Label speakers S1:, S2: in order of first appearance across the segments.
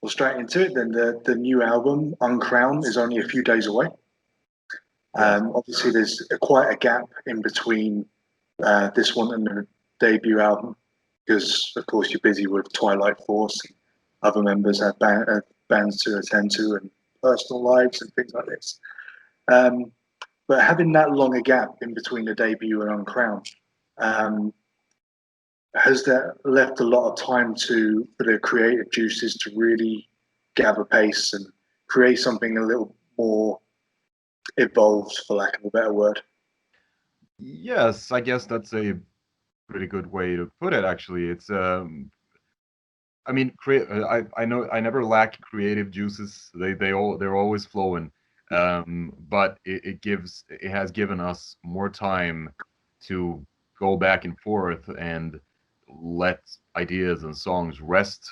S1: well, straight into it, then the new album, Uncrown, is only a few days away.
S2: Yes.
S1: Obviously, there's quite a gap in between this one and the debut album because, of course, you're busy with Twilight Force. And other members have bands to attend to and personal lives and things like this. Um, but having that long a gap in between the debut and Uncrowned, um, has that left a lot of time for the creative juices to really gather pace and create something a little more evolved, for lack of a better word?
S2: Yes, I guess that's a pretty good way to put it. Actually, it's I mean, I know I never lack creative juices. They're always flowing. But it has given us more time to go back and forth and let ideas and songs rest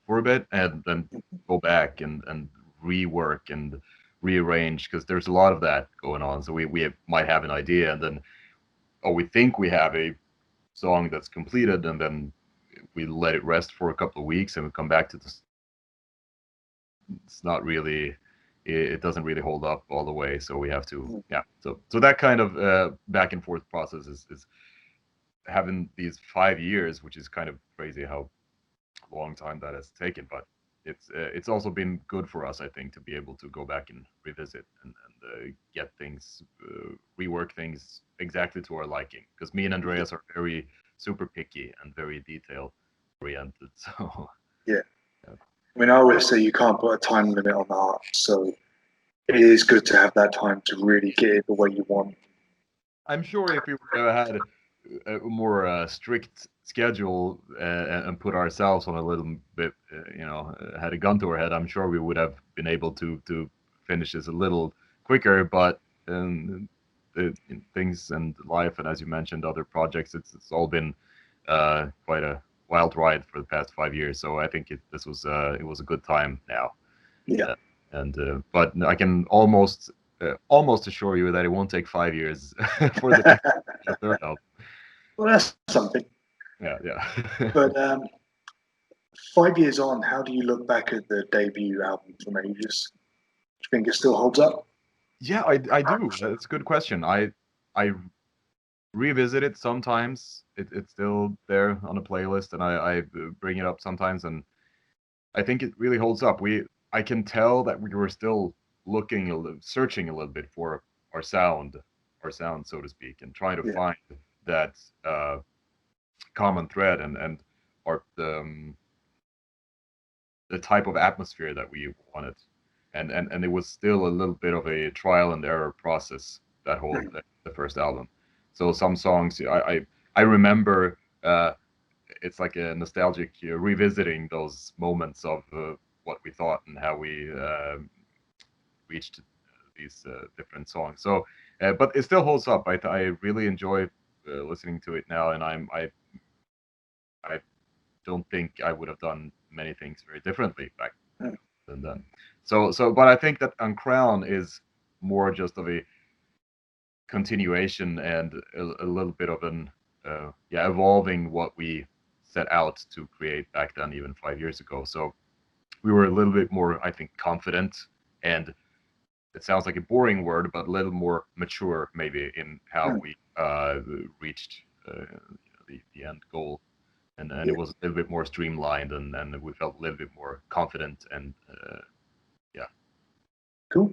S2: for a bit, and then go back and rework and rearrange, because there's a lot of that going on. So might have an idea, and then, or we think we have a song that's completed, and then we let it rest for a couple of weeks, and we come back to this. It's not really, it doesn't really hold up all the way, so we have to, yeah. So that kind of back and forth process is having these 5 years, which is kind of crazy how long time that has taken. But it's also been good for us, I think, to be able to go back and revisit and get things, rework things exactly to our liking, because me and Andreas are very super picky and very detail oriented. So
S1: Yeah. I mean, I always say you can't put a time limit on art, so it is good to have that time to really get it the way you want.
S2: I'm sure if we would have had a more strict schedule, and put ourselves on a little bit, had a gun to our head, I'm sure we would have been able to finish this a little quicker. But things and life, and as you mentioned, other projects, it's all been quite a wild ride for the past 5 years. So I think it was a good time now.
S1: Yeah.
S2: But I can almost assure you that it won't take 5 years for the next third album.
S1: Well, that's something.
S2: Yeah.
S1: But 5 years on, how do you look back at the debut album from Ages? Do you think it still holds up?
S2: Yeah, I do. That's a good question. I revisit it sometimes. It's still there on a playlist, and I bring it up sometimes, and I think it really holds up. I can tell that we were still searching a little bit for our sound, so to speak, and trying to
S1: Yeah.
S2: find that common thread, and our the type of atmosphere that we wanted, and it was still a little bit of a trial and error process, that whole the first album. So some songs I remember, it's like a nostalgic, revisiting those moments of what we thought and how we reached these different songs. So, but it still holds up. I really enjoy listening to it now, and I don't think I would have done many things very differently back than then. But I think that Uncrown is more just of a continuation and a little bit of an evolving what we set out to create back then, even 5 years ago. So we were a little bit more, I think, confident, and it sounds like a boring word, but a little more mature maybe in how we reached the end goal. And it was a little bit more streamlined, and we felt a little bit more confident, and yeah.
S1: Cool.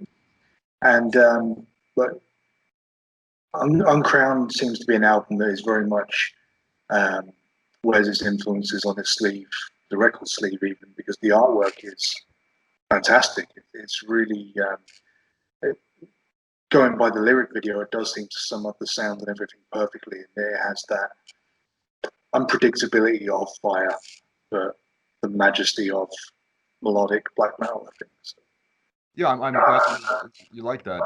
S1: And but Uncrowned seems to be an album that is very much wears its influences on its sleeve, the record sleeve even, because the artwork is fantastic. It's really it, going by the lyric video, it does seem to sum up the sound and everything perfectly, and it has that unpredictability of fire, but the majesty of melodic black metal. I think. So,
S2: Yeah, I'm glad you like that.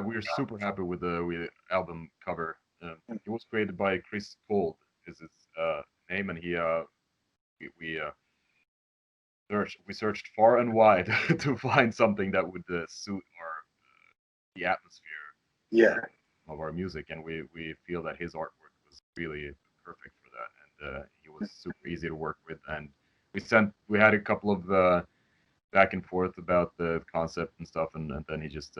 S2: We're super happy with the album cover. It was created by Chris Gold, is his name, and we searched far and wide to find something that would suit our the atmosphere
S1: yeah,
S2: of our music, and we feel that his artwork was really perfect for that, and he was super easy to work with. And we had a couple of back and forth about the concept and stuff, and then he just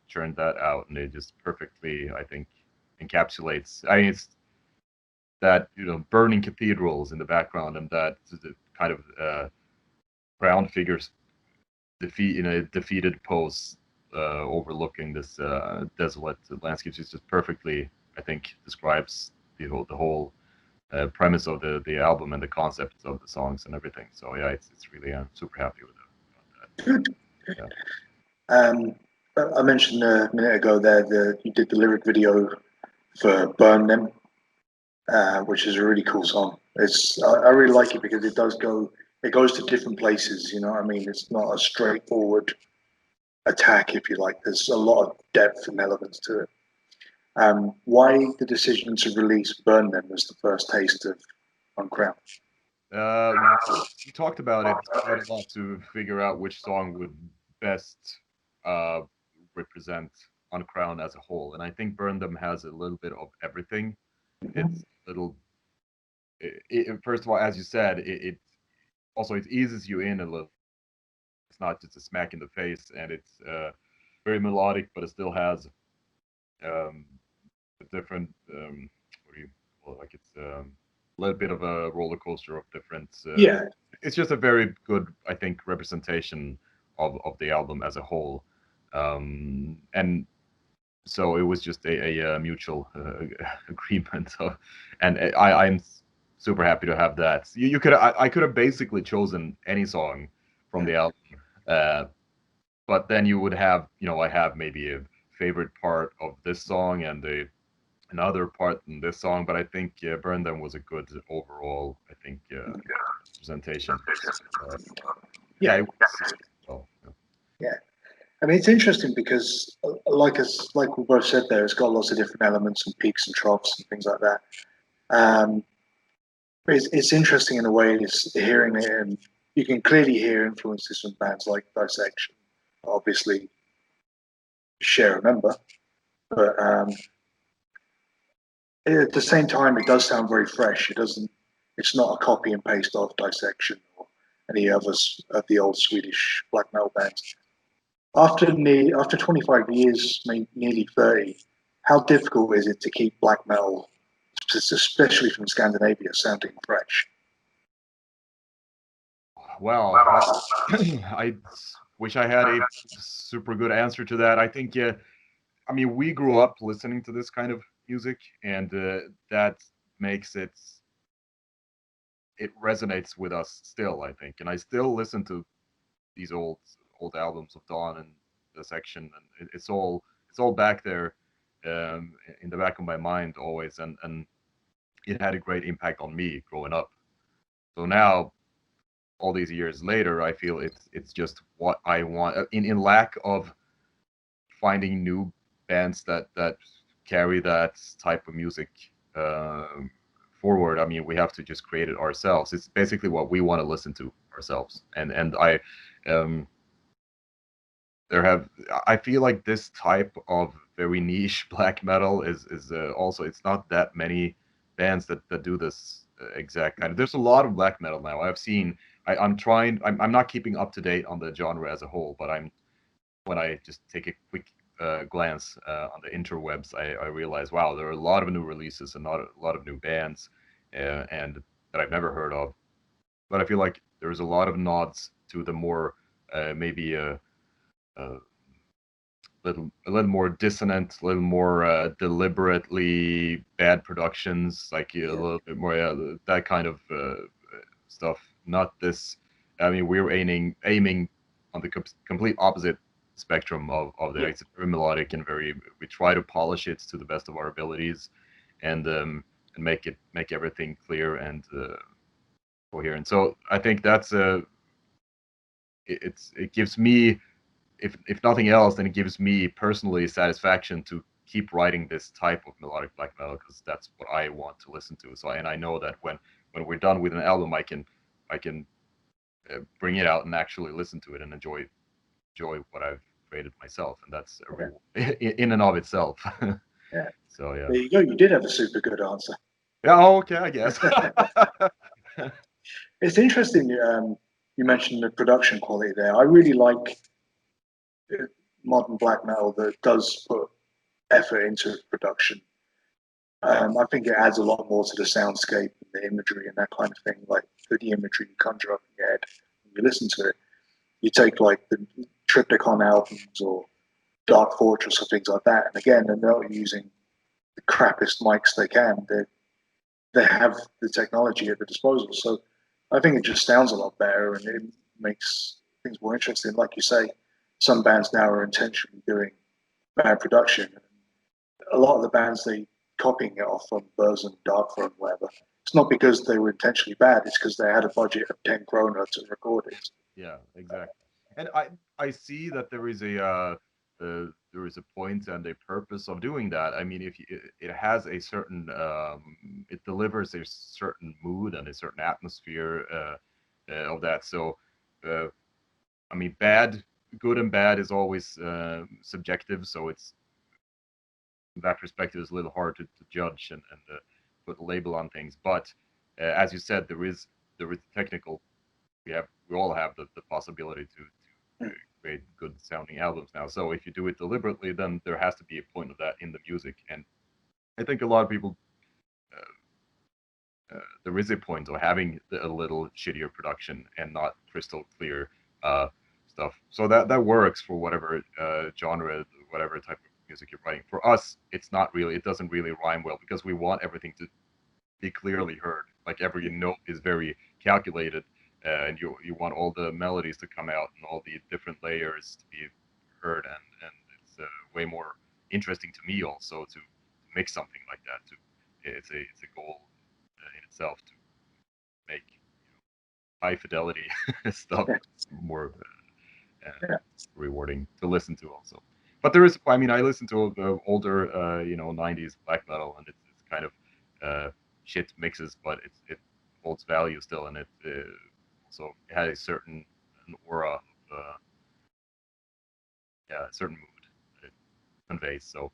S2: churned that out, and it just perfectly, I think, encapsulates. I mean, it's that, you know, burning cathedrals in the background, and that kind of crowned figures defeat in a defeated pose, overlooking this desolate landscape. It just perfectly, I think, describes the whole premise of the album and the concept of the songs and everything. So yeah, it's really, I'm super happy with that.
S1: Good.
S2: Yeah.
S1: I mentioned a minute ago there that you did the lyric video for "Burn Them," which is a really cool song. I really like it because it goes to different places. You know what I mean? It's not a straightforward attack, if you like. There's a lot of depth and elements to it. Why the decision to release "Burn Them" as the first taste of Uncrowned?
S2: We talked about it quite a lot to figure out which song would best uh, represent Uncrowned as a whole, and I think "Burn Them" has a little bit of everything. It's a little. First of all, as you said, it also it eases you in a little. It's not just a smack in the face, and it's very melodic, but it still has um, a different. What do you call it? Like it's a little bit of a roller coaster of different.
S1: Yeah,
S2: It's just a very good, I think, representation of the album as a whole, and so it was just a mutual agreement. So, and I'm super happy to have that. You could I could have basically chosen any song from the album, uh, but then you would have, you know, I have maybe a favorite part of this song and another part in this song, but I think "Burn Them" was a good overall, I think, presentation. Uh, yeah,
S1: yeah,
S2: it was, well, yeah.
S1: yeah. I mean, it's interesting because, like we both said there, it's got lots of different elements and peaks and troughs and things like that. Um, but it's interesting in a way. It's hearing it, and you can clearly hear influences from bands like Dissection, obviously share a member, but at the same time, it does sound very fresh. It doesn't. It's not a copy and paste of Dissection or any others of the old Swedish black metal bands. After 25 years, nearly 30, how difficult is it to keep black metal, especially from Scandinavia, sounding fresh?
S2: Well, I wish I had a super good answer to that. I think, I mean, we grew up listening to this kind of music, and that makes it resonates with us still, I think. And I still listen to these old albums of Dawn and Dissection, and it's all back there, in the back of my mind always, and it had a great impact on me growing up. So now, all these years later, I feel it's just what I want. In lack of finding new bands that carry that type of music forward, I mean, we have to just create it ourselves. It's basically what we want to listen to ourselves, and um, I feel like this type of very niche black metal is also, it's not that many bands that do this exact kind of. There's a lot of black metal now. I'm not keeping up to date on the genre as a whole, but when I just take a quick glance on the interwebs, I realize, wow, there are a lot of new releases and not a lot of new bands, and that I've never heard of. But I feel like there's a lot of nods to the more maybe uh, a little more dissonant, a little more deliberately bad productions, like a little bit more that kind of stuff. Not this. I mean, we're aiming on the complete opposite spectrum of that.
S1: Yeah,
S2: It's very melodic and very. We try to polish it to the best of our abilities, and make everything clear and coherent. So I think that's it gives me, if nothing else, then it gives me personally satisfaction to keep writing this type of melodic black metal, because that's what I want to listen to. So, and I know that when we're done with an album, I can bring it out and actually listen to it and enjoy what I've created myself, and that's a
S1: yeah,
S2: real in and of itself.
S1: yeah.
S2: So yeah.
S1: There you go. You did have a super good answer.
S2: Yeah. Oh, okay. I guess.
S1: It's interesting. you mentioned the production quality there. I really like modern black metal that does put effort into production. I think it adds a lot more to the soundscape and the imagery and that kind of thing. Like the imagery you conjure up in your head when you listen to it. You take like the Triptychon albums or Dark Fortress or things like that, and again, they're not using the crappiest mics they can. They have the technology at the disposal, so I think it just sounds a lot better and it makes things more interesting. Like you say, some bands now are intentionally doing bad production. A lot of the bands they copying it off from Burzum, Darkthrone, whatever. It's not because they were intentionally bad. It's because they had a budget of 10 kroner to record it.
S2: Yeah, exactly. And I see that there is a point and a purpose of doing that. I mean, if you, it has a certain it delivers a certain mood and a certain atmosphere of that. So I mean, good and bad is always subjective. So it's that perspective is a little hard to judge and put a label on things. But as you said, there is technical. We all have the possibility to create good sounding albums now. So if you do it deliberately, then there has to be a point of that in the music. And I think a lot of people there is a point of having a little shittier production and not crystal clear stuff. So that works for whatever genre, whatever type of music you're writing. For us, it's not really. It doesn't really rhyme well because we want everything to be clearly heard. Like every note is very calculated, and you want all the melodies to come out and all the different layers to be heard, and it's way more interesting to me also to make something like that. It's a goal in itself to make high fidelity stuff more rewarding to listen to also. But there is, I mean, I listen to the older, 90s black metal, and it's kind of shit mixes, but it holds value still, and it also had a certain aura of, a certain mood it conveys. So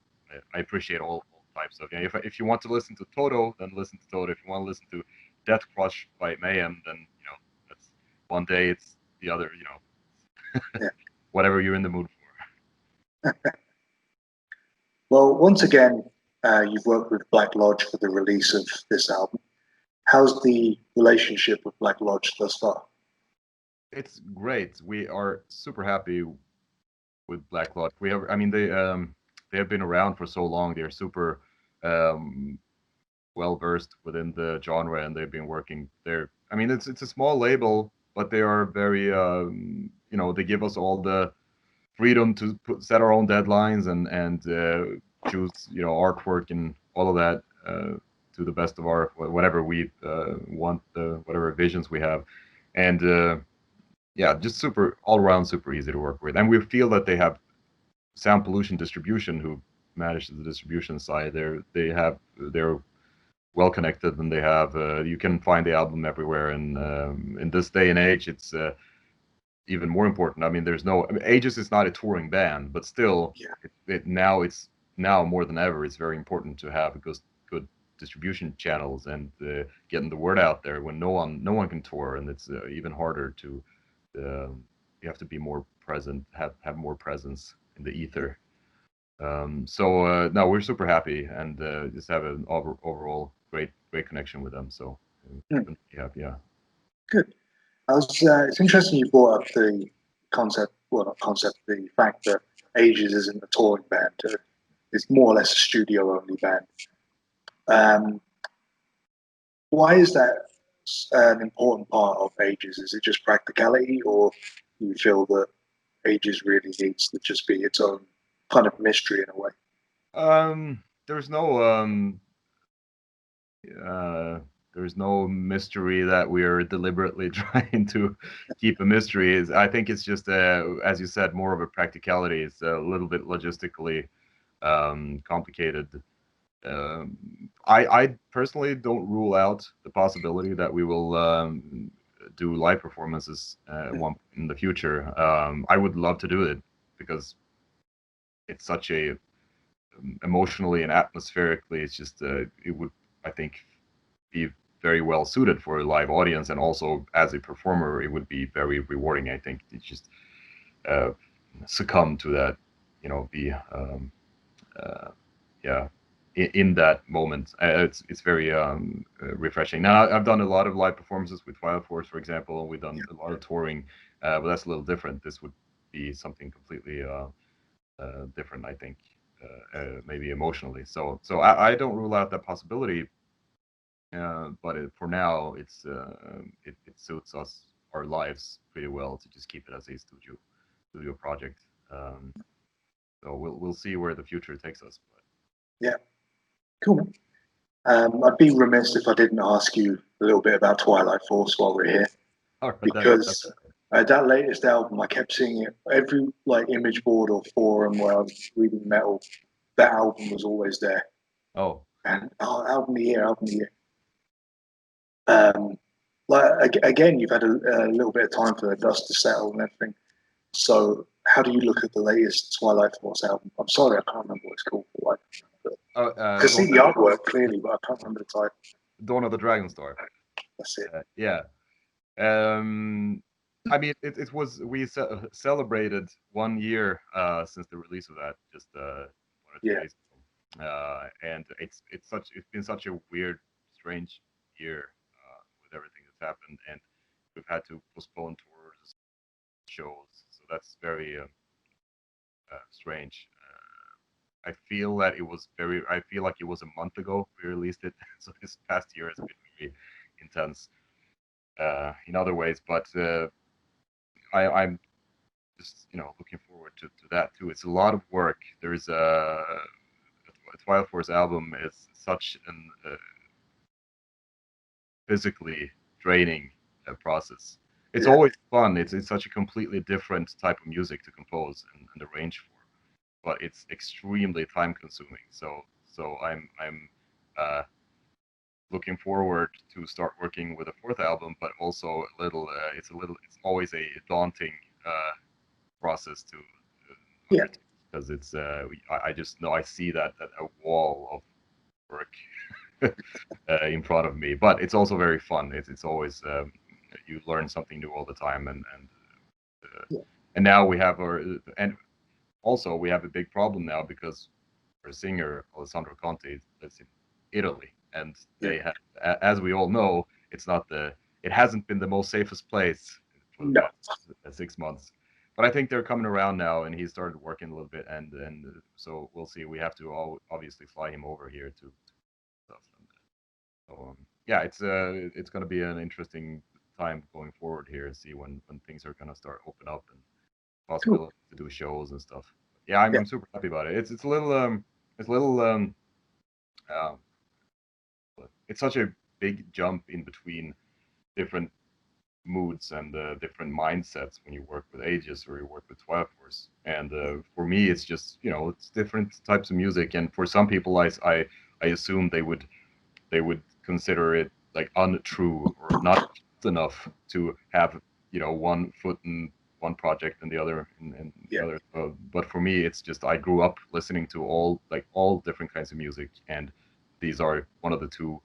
S2: I appreciate all types of. If you want to listen to Toto, then listen to Toto. If you want to listen to Death Crush by Mayhem, then that's one day it's the other. Whatever you're in the mood for.
S1: Well, once again, you've worked with Black Lodge for the release of this album. How's the relationship with Black Lodge thus far?
S2: It's great. We are super happy with Black Lodge. They have been around for so long. They're super well versed within the genre, and they've been working there. I mean, it's a small label, but they are very they give us all the freedom to set our own deadlines and choose artwork and all of that to the best of our whatever we want, whatever visions we have, and just super all around super easy to work with. And we feel that they have Sound Pollution Distribution, who manages the distribution side. They're well connected, and they have you can find the album everywhere. And in this day and age, it's even more important. I mean, Aegis is not a touring band, but still, it's now more than ever, it's very important to have good distribution channels and getting the word out there when no one can tour, and it's even harder to. You have to be more present, have more presence in the ether. No, we're super happy and just have an overall great connection with them. So yeah.
S1: Good. It's interesting you brought up the concept, well, not concept, the fact that Aegis isn't a touring band. It's more or less a studio-only band. Why is that an important part of Aegis? Is it just practicality, or do you feel that Aegis really needs to just be its own kind of mystery in a way?
S2: There's no mystery that we're deliberately trying to keep a mystery. I think it's just, as you said, more of a practicality. It's a little bit logistically complicated. I personally don't rule out the possibility that we will do live performances in the future. I would love to do it because it's such a emotionally and atmospherically, it's just it would, I think, be very well suited for a live audience, and also as a performer, it would be very rewarding. I think to just succumb to that, be yeah, in that moment. It's very refreshing. Now I've done a lot of live performances with Twilight Force, for example. We've done a lot of touring, but that's a little different. This would be something completely different, I think, maybe emotionally. So I don't rule out that possibility. But for now, it suits us, our lives pretty well to just keep it as a studio project. So we'll see where the future takes us. But.
S1: Yeah, cool. I'd be remiss if I didn't ask you a little bit about Twilight Force while we're here, because that latest album, I kept seeing it every image board or forum where I was reading metal. That album was always there.
S2: Oh.
S1: And album of the year, album of the year. Again, you've had a little bit of time for the dust to settle and everything. So, how do you look at the latest Twilight Force album? I'm sorry, I can't remember what it's called. I can see the artwork clearly, but I can't remember the title.
S2: Dawn of the Dragon Star.
S1: That's it.
S2: Yeah. I mean, it was, we celebrated 1 year since the release of that, just 1 or 2 days ago. And it's been such a weird, strange year with everything that's happened, and we've had to postpone tours, shows, so that's very strange. I feel like it was a month ago we released it, so this past year has been very intense in other ways, but I'm just looking forward to that too. It's a lot of work. There's a Twilight Force album is such an physically draining process. It's always fun. It's such a completely different type of music to compose and arrange for, but it's extremely time consuming. So I'm looking forward to start working with a fourth album, but also it's always a daunting process to because it's I just know I see that a wall of work in front of me, but it's also very fun. It's always you learn something new all the time, and now we have and also we have a big problem now because our singer Alessandro Conti lives in Italy, and they have, as we all know, it hasn't been the most safest place for the past 6 months. But I think they're coming around now, and he started working a little bit, and so we'll see. We have to obviously fly him over here to stuff. So yeah, it's going to be an interesting time going forward here, and see when things are going to start open up and possibility to do shows and stuff. Yeah, I'm super happy about it. It's a little it's such a big jump in between different moods and different mindsets when you work with Aegis or you work with Twilight Force. And for me, it's just it's different types of music. And for some people, I assume they would consider it like untrue or not enough to have one foot in one project and the other in the other. But for me, it's just I grew up listening to all different kinds of music, and these are one of the two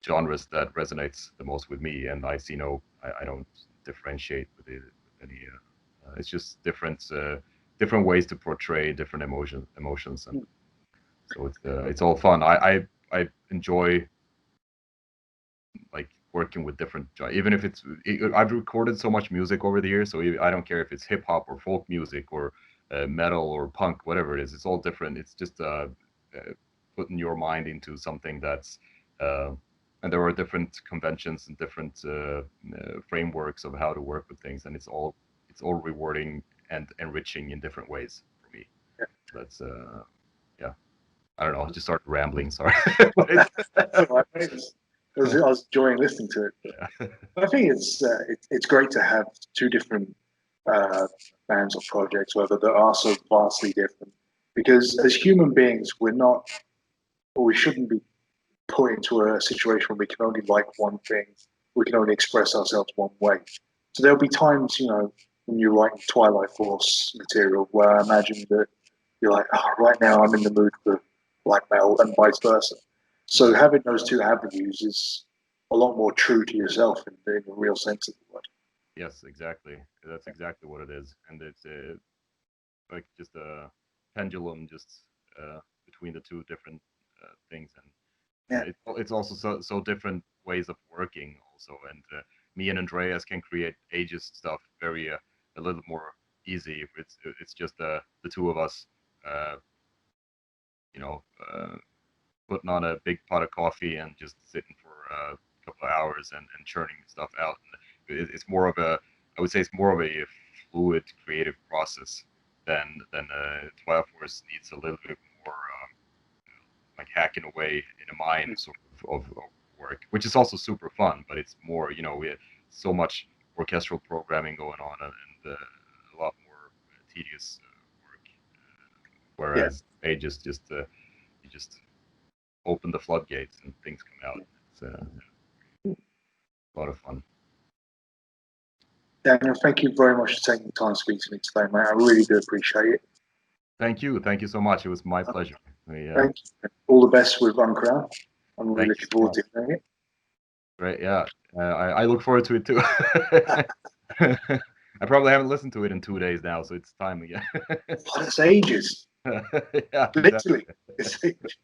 S2: genres that resonates the most with me, and I don't differentiate with any. It's just different ways to portray different emotions, and so it's all fun. I enjoy like working with different, even if I've recorded so much music over the years, so I don't care if it's hip hop or folk music or metal or punk, whatever it is. It's all different. It's just putting your mind into something that's and there are different conventions and different frameworks of how to work with things, and it's all rewarding and enriching in different ways for me. That's yeah. I don't know. I just started rambling. Sorry.
S1: I was enjoying listening to it. I think it's great to have two different bands or projects, whether that are so vastly different. Because as human beings, we shouldn't be put into a situation where we can only like one thing. We can only express ourselves one way. So there'll be times, when you're writing Twilight Force material, where I imagine that you're like, oh, right now I'm in the mood for black metal, and vice versa. So having those two avenues a lot more true to yourself in the real sense of the word.
S2: Yes, exactly. That's exactly what it is, and it's like just a pendulum, just between the two different things, and
S1: Yeah,
S2: it's also so different ways of working also, and me and Andreas can create ages stuff very a little more easy if it's just the two of us, uh, you know, putting on a big pot of coffee and just sitting for a couple of hours and churning stuff out. And it's more of a, I would say it's more of a fluid creative process than Twilight Force needs a little bit more like hacking away in a mine sort of work, which is also super fun, but it's more, you know, we have so much orchestral programming going on and a lot more tedious work.
S1: yeah.
S2: Whereas Aegis just you just open the floodgates and things come out. It's a lot of fun.
S1: Daniel, thank you very much for taking the time to speak to me today, mate. I really do appreciate it.
S2: Thank you so much. It was my pleasure.
S1: Thank you. All the best with Uncrowned. I'm really
S2: Thank
S1: looking
S2: you.
S1: forward to hearing it.
S2: Great, yeah. I look forward to it too. I probably haven't listened to it in 2 days now, so it's time again.
S1: Oh, that's ages.
S2: Yeah,
S1: Literally.
S2: exactly.
S1: It's ages.